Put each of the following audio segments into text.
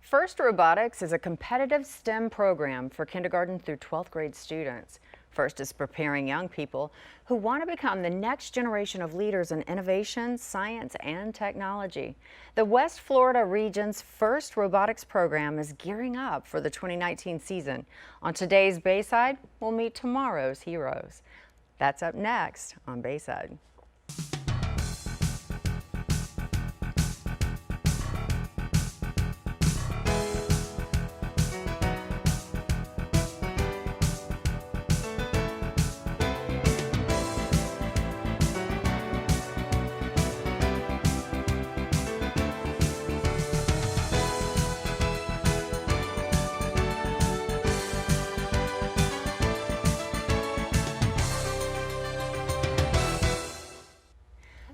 FIRST Robotics is a competitive STEM program for kindergarten through 12th grade students. FIRST is preparing young people who want to become the next generation of leaders in innovation, science, and technology. The West Florida region's FIRST Robotics program is gearing up for the 2019 season. On today's Bayside, we'll meet tomorrow's heroes. That's up next on Bayside.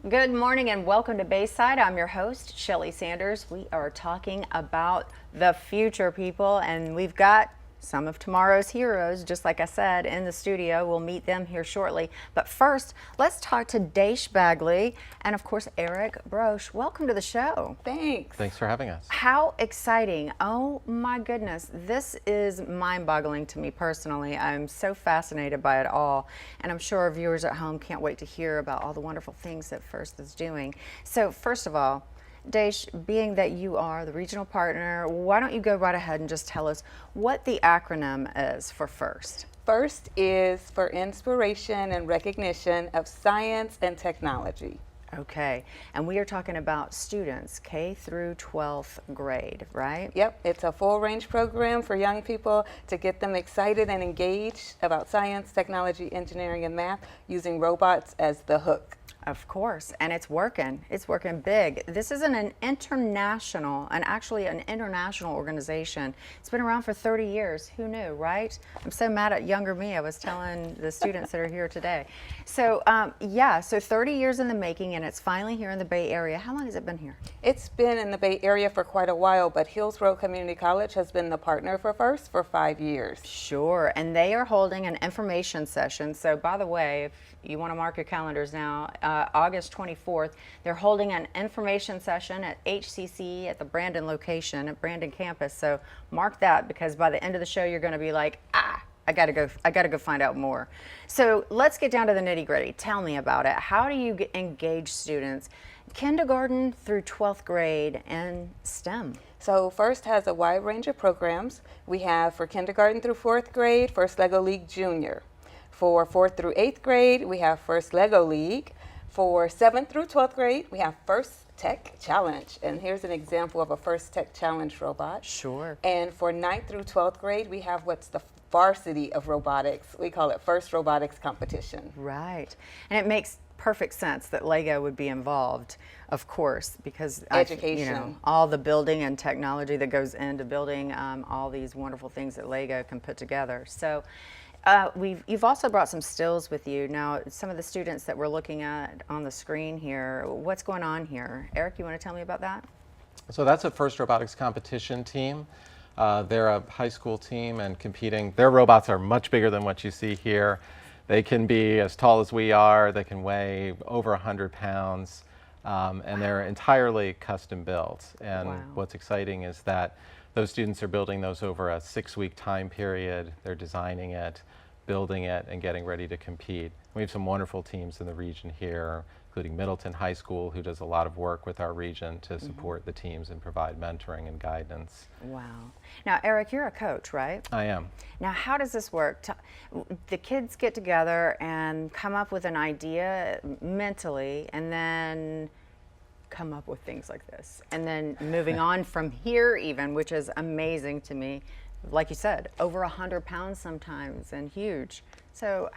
Good morning and welcome to Bayside. I'm your host, Shelly Sanders. We are talking about the future, people, and we've got some of tomorrow's heroes, just like I said, in the studio. We'll meet them here shortly. But first, let's talk to Daesh Bagley and, of course, Eric Broche. Welcome to the show. Thanks. Thanks for having us. How exciting. Oh, my goodness. This is mind-boggling to me personally. I'm so fascinated by it all. And I'm sure our viewers at home can't wait to hear about all the wonderful things that FIRST is doing. So, first of all, Daesh, being that you are the regional partner, why don't you go right ahead and just tell us what the acronym is for FIRST? FIRST is for Inspiration and Recognition of Science and Technology. Okay, and we are talking about students K through 12th grade, right? Yep, it's a full range program for young people to get them excited and engaged about science, technology, engineering, and math using robots as the hook. Of course, and it's working. It's working big. This is an international, and actually an international organization. It's been around for 30 years. Who knew, right? I'm so mad at younger me. I was telling the students that are here today. So, yeah, so 30 years in the making, and it's finally here in the Bay Area. How long has it been here? It's been in the Bay Area for quite a while, but Hillsborough Community College has been the partner for FIRST for 5 years. Sure, and they are holding an information session. So, by the way, if you want to mark your calendars now, August 24th, they're holding an information session at HCC at the Brandon location, at Brandon campus. So mark that, because by the end of the show, you're going to be like, I gotta go find out more. So let's get down to the nitty gritty. Tell me about it. How do you engage students, kindergarten through 12th grade, in STEM? So FIRST has a wide range of programs. We have for kindergarten through 4th grade, FIRST Lego League Junior. For 4th through 8th grade, we have FIRST Lego League. For 7th through 12th grade, we have FIRST Tech Challenge. And here's an example of a FIRST Tech Challenge robot. Sure. And for 9th through 12th grade, we have what's the varsity of robotics. We call it FIRST Robotics Competition. Right. And it makes perfect sense that Lego would be involved, of course, because education, all the building and technology that goes into building all these wonderful things that Lego can put together. So you've also brought some stills with you. Now, some of the students that we're looking at on the screen here, what's going on here? Eric, you want to tell me about that? So that's a FIRST Robotics competition team. They're a high school team and competing. Their robots are much bigger than what you see here. They can be as tall as we are. They can weigh over 100 pounds. And they're entirely custom built. And what's exciting is that those students are building those over a 6-week time period. They're designing it, building it, and getting ready to compete. We have some wonderful teams in the region here, including Middleton High School, who does a lot of work with our region to support the teams and provide mentoring and guidance. Wow. Now, Eric, you're a coach, right? I am. Now, how does this work? The kids get together and come up with an idea mentally, and then come up with things like this, and then moving on from here even, which is amazing to me. Like you said, over 100 pounds sometimes, and huge. So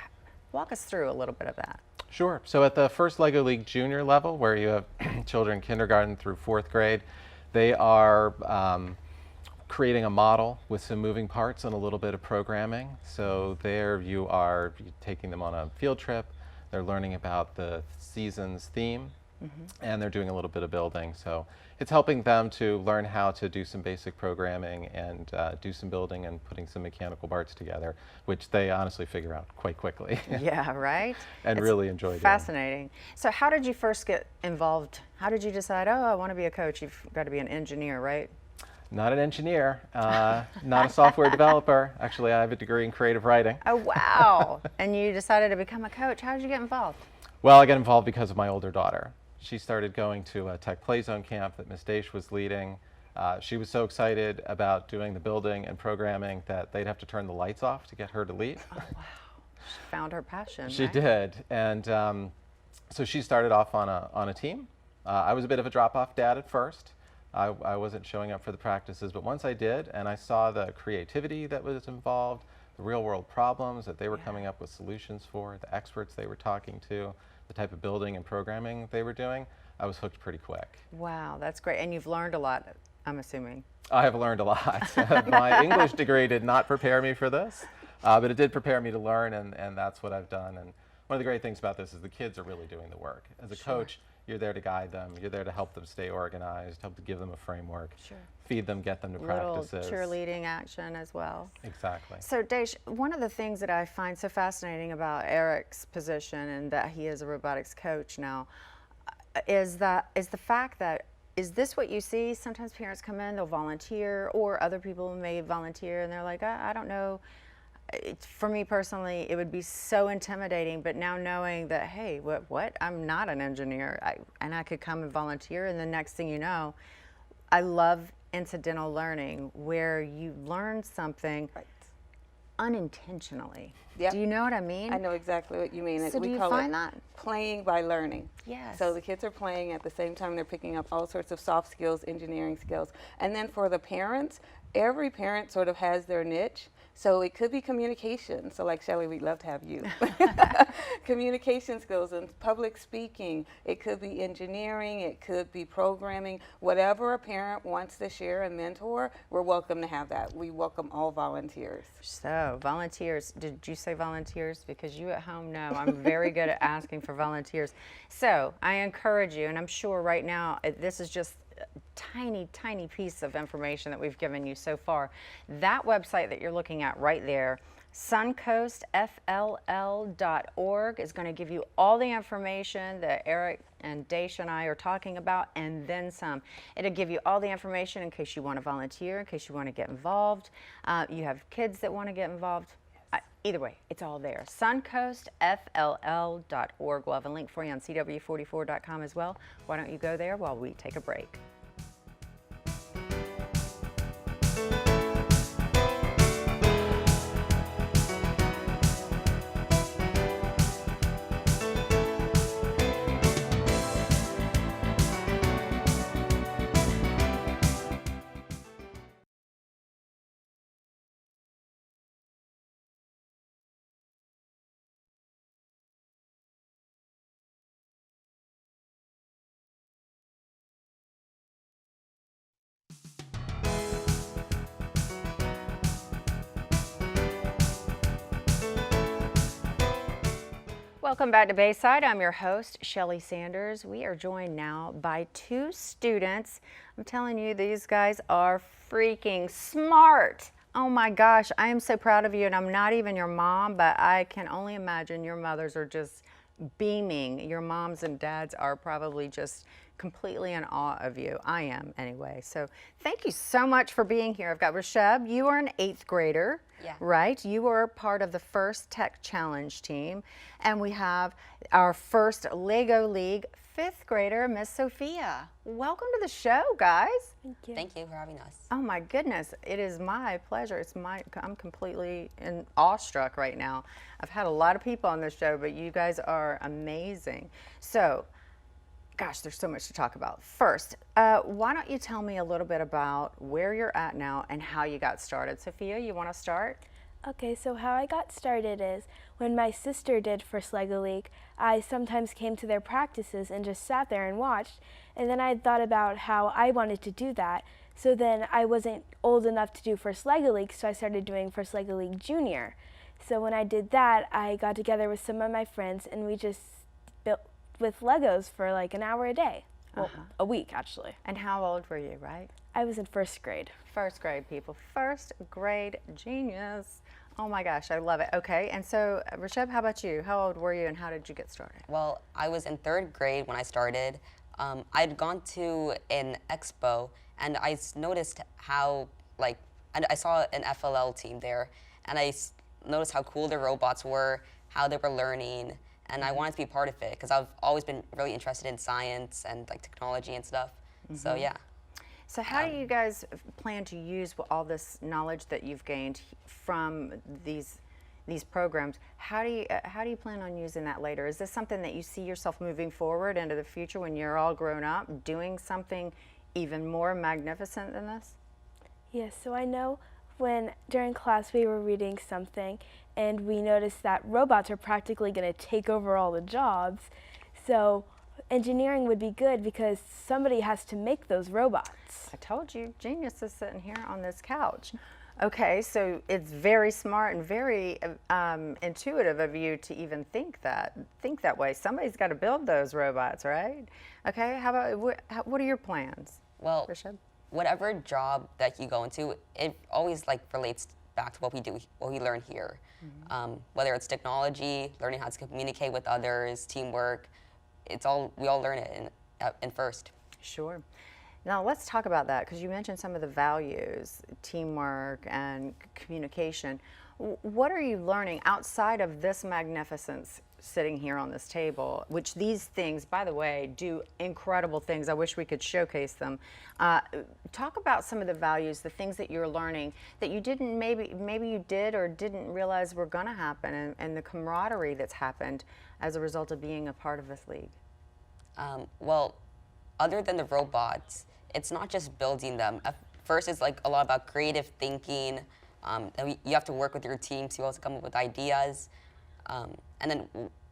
walk us through a little bit of that. Sure. So at the FIRST Lego League Junior level, where you have children kindergarten through 4th grade, they are creating a model with some moving parts and a little bit of programming. So there you are taking them on a field trip. They're learning about the season's theme, and they're doing a little bit of building. So it's helping them to learn how to do some basic programming and do some building and putting some mechanical parts together, which they honestly figure out quite quickly. Yeah, right? And It's really enjoy doing. fascinating. So how did you first get involved? How did you decide, oh, I want to be a coach? You've got to be an engineer, right? Not an engineer, not a software developer. Actually, I have a degree in creative writing. Oh, wow. And you decided to become a coach. How did you get involved? Well, I got involved because of my older daughter. She started going to a tech play zone camp that Miss Daesh was leading. She was so excited about doing the building and programming that they'd have to turn the lights off to get her to leave. Oh, wow. She found her passion, She right? did, and so she started off on a team. I was a bit of a drop-off dad at first. I wasn't showing up for the practices, but once I did, and I saw the creativity that was involved, the real-world problems that they were coming up with solutions for, the experts they were talking to, the type of building and programming they were doing, I was hooked pretty quick. Wow, that's great. And you've learned a lot, I'm assuming. I have learned a lot. My English degree did not prepare me for this, but it did prepare me to learn, and that's what I've done. And one of the great things about this is the kids are really doing the work. As a coach, you're there to guide them. You're there to help them stay organized, help to give them a framework, feed them, get them to practices. Little cheerleading action as well. Exactly. So, Daesh, one of the things that I find so fascinating about Eric's position and that he is a robotics coach now is the fact that, is this what you see? Sometimes parents come in, they'll volunteer, or other people may volunteer, and they're like, I don't know. For me personally, it would be so intimidating, but now knowing that, hey, what? I'm not an engineer, and I could come and volunteer, and the next thing you know, I love incidental learning, where you learn something unintentionally. Yep. Do you know what I mean? I know exactly what you mean. So we do you call find it that? playing by learning. Yes. So the kids are playing at the same time they're picking up all sorts of soft skills, engineering skills. And then for the parents, every parent sort of has their niche. So it could be communication. So like Shelley, we'd love to have you. Communication skills and public speaking. It could be engineering. It could be programming. Whatever a parent wants to share and mentor, we're welcome to have that. We welcome all volunteers. So, volunteers, did you say volunteers? Because you at home know I'm very good at asking for volunteers. So, I encourage you, and I'm sure right now, this is just a tiny, tiny piece of information that we've given you so far. That website that you're looking at right there, suncoastfll.org, is going to give you all the information that Eric and Daesh and I are talking about, and then some. It'll give you all the information in case you want to volunteer, in case you want to get involved. You have kids that want to get involved. Either way, it's all there. suncoastfll.org. We'll have a link for you on cw44.com as well. Why don't you go there while we take a break? Welcome back to Bayside. I'm your host, Shelley Sanders. We are joined now by two students. I'm telling you, these guys are freaking smart. Oh my gosh, I am so proud of you, and I'm not even your mom, but I can only imagine your mothers are just beaming. Your moms and dads are probably just completely in awe of you. I am anyway. So thank you so much for being here. I've got Rasheb. You are an 8th grader, right? You were part of the first Tech Challenge team. And we have our first Lego League 5th grader, Miss Sophia. Welcome to the show, guys. Thank you. Thank you for having us. Oh my goodness, it is my pleasure. I'm completely awestruck right now. I've had a lot of people on this show, but you guys are amazing. So, gosh, there's so much to talk about. First, why don't you tell me a little bit about where you're at now and how you got started? Sophia, you want to start? Okay, so how I got started is when my sister did First Lego League, I sometimes came to their practices and just sat there and watched, and then I thought about how I wanted to do that. So then I wasn't old enough to do First Lego League, so I started doing First Lego League Junior. So when I did that, I got together with some of my friends and we just built with Legos for like an hour a day. Well, a week actually. And how old were you, right? I was in first grade. First grade, people. First grade genius. Oh my gosh, I love it. Okay, and so Rasheb, how about you? How old were you and how did you get started? Well, I was in third grade when I started. I'd gone to an expo and I noticed how, and I saw an FLL team there, and noticed how cool their robots were, how they were learning, and I wanted to be part of it because I've always been really interested in science and like technology and stuff. So yeah. So how do you guys plan to use all this knowledge that you've gained from these programs? How do you plan on using that later? Is this something that you see yourself moving forward into the future when you're all grown up, doing something even more magnificent than this? Yes, so I know when during class we were reading something and we noticed that robots are practically going to take over all the jobs. So engineering would be good because somebody has to make those robots. I told you, genius is sitting here on this couch. Okay, so it's very smart and very intuitive of you to even think that way. Somebody's got to build those robots, right? Okay, how about what are your plans? Well, Rasheb? whatever job that you go into, it always like relates back to what we learn here. Whether it's technology, learning how to communicate with others, teamwork, we all learn it in first. Sure. Now let's talk about that because you mentioned some of the values, teamwork and communication. What are you learning outside of this magnificence sitting here on this table, which these things, by the way, do incredible things. I wish we could showcase them. Talk about some of the values, the things that you're learning that you didn't, maybe you did or didn't realize were going to happen, and the camaraderie that's happened as a result of being a part of this league. Well, other than the robots, it's not just building them. At first, it's like a lot about creative thinking. You have to work with your team to also come up with ideas. And then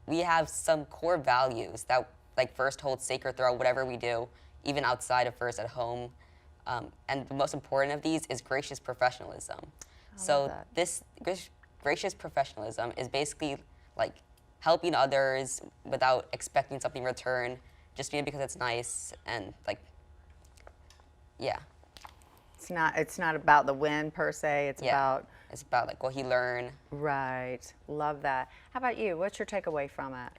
we have some core values that like first hold sacred throughout whatever we do, even outside of first at home. And the most important of these is gracious professionalism. So this gracious professionalism is basically like helping others without expecting something in return, just doing it because it's nice and like, yeah. It's not about the win per se. It's about like what you learn. Right. Love that. How about you? What's your takeaway from it?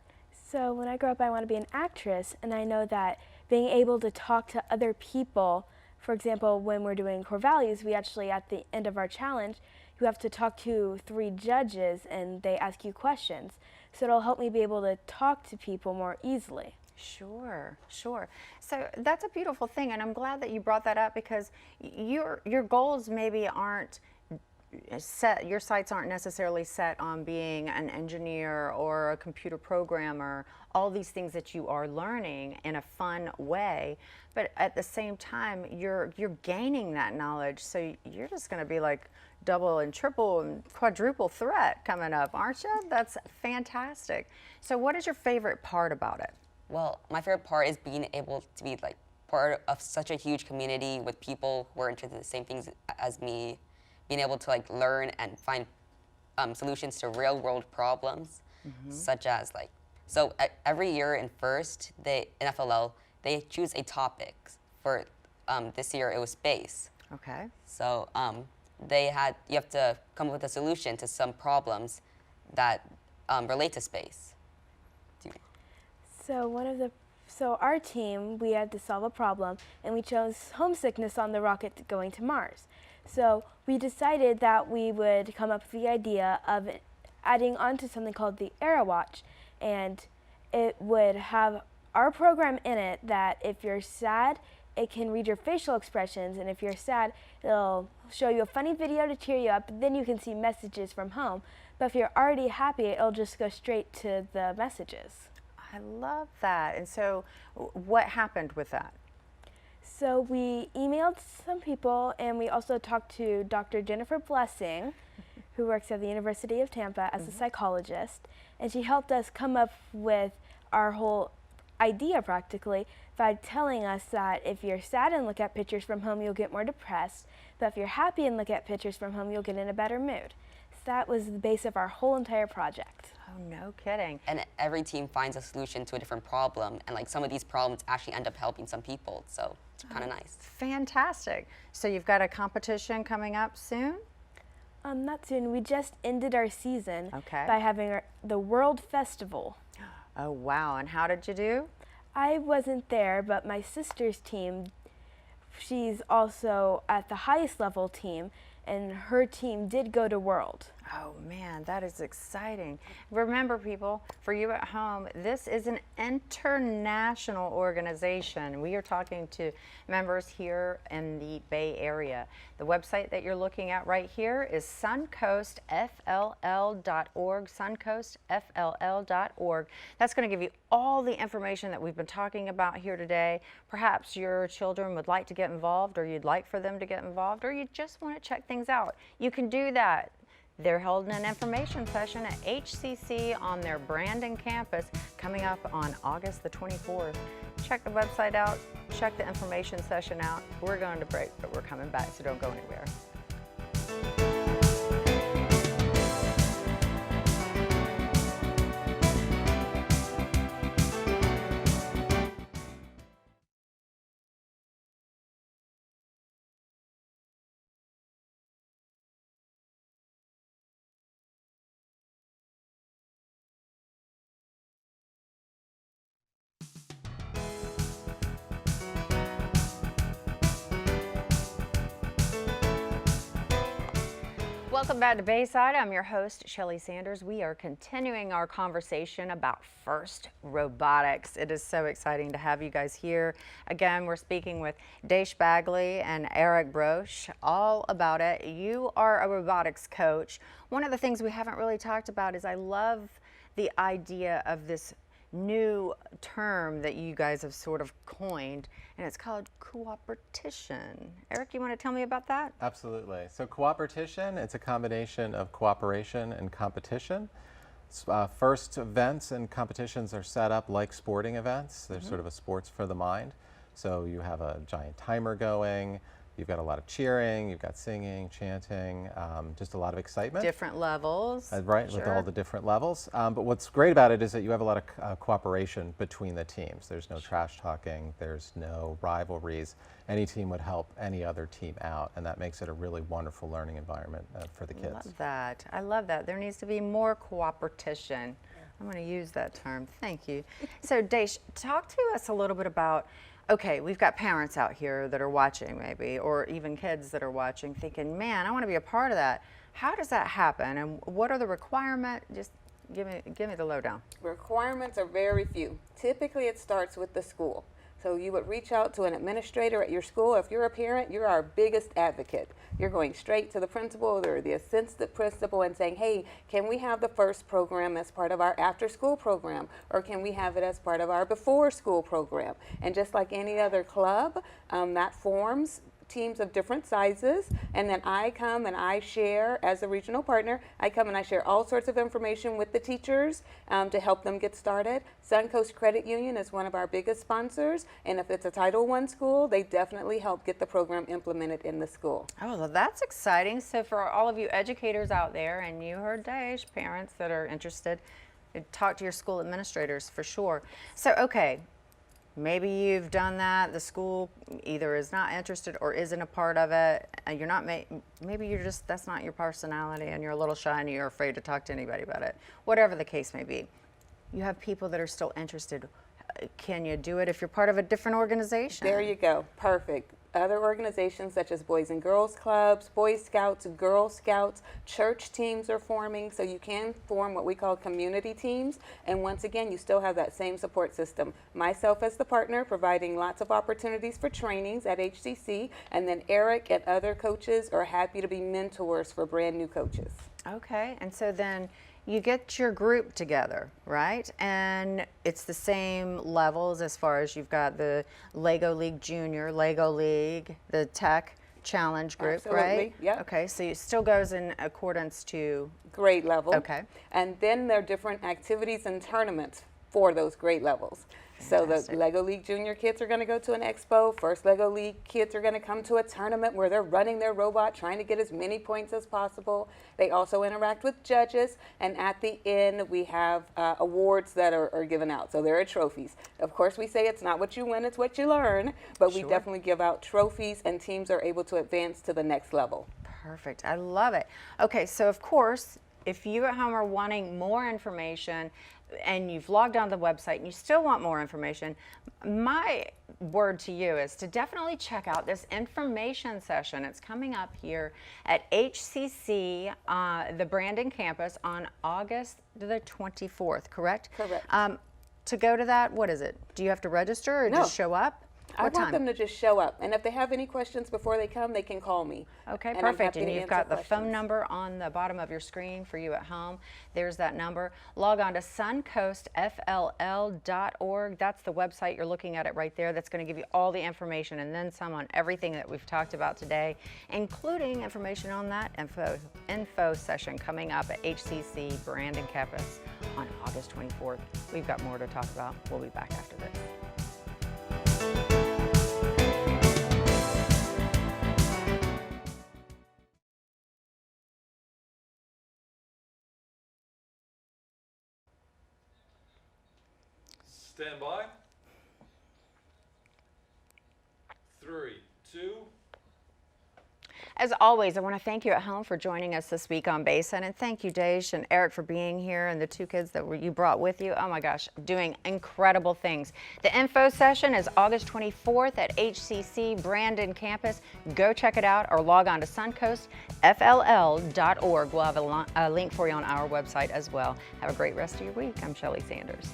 So when I grow up, I want to be an actress, and I know that being able to talk to other people, for example, when we're doing core values, we actually, at the end of our challenge, you have to talk to 3 judges, and they ask you questions. So it'll help me be able to talk to people more easily. Sure, sure. So that's a beautiful thing, and I'm glad that you brought that up because your goals maybe aren't set, your sights aren't necessarily set on being an engineer or a computer programmer, all these things that you are learning in a fun way, but at the same time you're gaining that knowledge, so you're just going to be like double and triple and quadruple threat coming up, aren't you? That's fantastic. So what is your favorite part about it? Well, my favorite part is being able to be like part of such a huge community with people who are interested in the same things as me, being able to like learn and find solutions to real world problems, such as like, so every year in first, in FLL, they choose a topic. For this year, it was space. Okay. So you have to come up with a solution to some problems that relate to space. So our team, we had to solve a problem, and we chose homesickness on the rocket going to Mars. So we decided that we would come up with the idea of adding on to something called the AeroWatch, and it would have our program in it that if you're sad, it can read your facial expressions, and if you're sad, it'll show you a funny video to cheer you up, then you can see messages from home. But if you're already happy, it'll just go straight to the messages. I love that. And so what happened with that? So we emailed some people, and we also talked to Dr. Jennifer Blessing, who works at the University of Tampa as a psychologist, and she helped us come up with our whole idea practically by telling us that if you're sad and look at pictures from home, you'll get more depressed, but if you're happy and look at pictures from home, you'll get in a better mood. So that was the base of our whole entire project. Oh, no kidding. And every team finds a solution to a different problem, and like some of these problems actually end up helping some people, so it's kind of nice. Fantastic. So you've got a competition coming up soon? Not soon. We just ended our season Okay. by having the World Festival. Oh, wow. And how did you do? I wasn't there, but my sister's team, she's also at the highest level team, and her team did go to World. Oh man, that is exciting. Remember, people, for you at home, this is an international organization. We are talking to members here in the Bay Area. The website that you're looking at right here is suncoastfll.org, suncoastfll.org. That's going to give you all the information that we've been talking about here today. Perhaps your children would like to get involved, or you'd like for them to get involved, or you just want to check things out. You can do that. They're holding an information session at HCC on their Brandon campus coming up on August the 24th. Check the website out, check the information session out. We're going to break, but we're coming back, so don't go anywhere. Welcome back to Bayside. I'm your host, Shelly Sanders. We are continuing our conversation about FIRST Robotics. It is so exciting to have you guys here. Again, we're speaking with Daesh Bagley and Eric Broche all about it. You are a robotics coach. One of the things we haven't really talked about is I love the idea of this new term that you guys have sort of coined, and it's called cooperation. Eric, you want to tell me about that? Absolutely. So cooperation, it's a combination of cooperation and competition. First events and competitions are set up like sporting events. They're sort of a sports for the mind. So you have a giant timer going, you've got a lot of cheering, you've got singing, chanting, just a lot of excitement. Different levels. Right, Sure. with all the different levels. But what's great about it is that you have a lot of cooperation between the teams. There's no trash talking, there's no rivalries. Any team would help any other team out, and that makes it a really wonderful learning environment for the kids. Love that. I love that. There needs to be more cooperation. I'm going to use that term. Thank you. So, Daesh, talk to us a little bit about, okay, we've got parents out here that are watching maybe, or even kids that are watching thinking, man, I want to be a part of that. How does that happen, and what are the requirements? Just give me the lowdown. Requirements are very few. Typically, it starts with the school. So you would reach out to an administrator at your school. If you're a parent, you're our biggest advocate. You're going straight to the principal or the assistant principal and saying, hey, can we have the FIRST program as part of our after-school program? Or can we have it as part of our before-school program? And just like any other club, that forms teams of different sizes, and then I come and I share, as a regional partner, I come and I share all sorts of information with the teachers to help them get started. Suncoast Credit Union is one of our biggest sponsors, and if it's a Title I school, they definitely help get the program implemented in the school. Oh, well, that's exciting. So for all of you educators out there, and you heard Daesh, parents that are interested, talk to your school administrators for sure. So, okay. Maybe you've done that, the school either is not interested or isn't a part of it, and you're not, maybe you're just, that's not your personality and you're a little shy and you're afraid to talk to anybody about it. Whatever the case may be. You have people that are still interested. Can you do it if you're part of a different organization? There you go, perfect. Other organizations such as Boys and Girls Clubs, Boy Scouts, Girl Scouts, church teams are forming, so you can form what we call community teams. And once again, you still have that same support system. Myself as the partner, providing lots of opportunities for trainings at HCC, and then Eric and other coaches are happy to be mentors for brand new coaches. Okay, and so then you get your group together, right? And it's the same levels as far as you've got the Lego League Junior, Lego League, the Tech Challenge group, Absolutely, right? yep. Okay, so it still goes in accordance to Grade level. Okay. And then there are different activities and tournaments for those grade levels. So the Fantastic. Lego League Junior kids are going to go to an expo. First Lego League kids are going to come to a tournament where they're running their robot, trying to get as many points as possible. They also interact with judges, and at the end we have awards that are given out. So there are trophies. Of course, we say it's not what you win, it's what you learn, but we Sure. definitely give out trophies, and teams are able to advance to the next level. Perfect. I love it. Okay, so of course, if you at home are wanting more information and you've logged on to the website and you still want more information, my word to you is to definitely check out this information session. It's coming up here at HCC, the Brandon campus, on August the 24th, correct? Correct. To go to that, what is it? Do you have to register or No. just show up? I What want time? them to just show up, and if they have any questions before they come, they can call me. Okay, And I'm perfect. happy And to you've answer got the phone questions. number on the bottom of your screen for you at home. There's that number. Log on to suncoastfll.org. That's the website. You're looking at it right there. That's going to give you all the information and then some on everything that we've talked about today, including information on that info session coming up at HCC Brandon campus on August 24th. We've got more to talk about. We'll be back after this. Stand by. 3, 2. As always, I want to thank you at home for joining us this week on Bayside, and thank you, Daesh and Eric, for being here, and the two kids that you brought with you. Oh my gosh, doing incredible things. The info session is August 24th at HCC Brandon campus. Go check it out or log on to suncoastfll.org. We'll have a link for you on our website as well. Have a great rest of your week. I'm Shelley Sanders.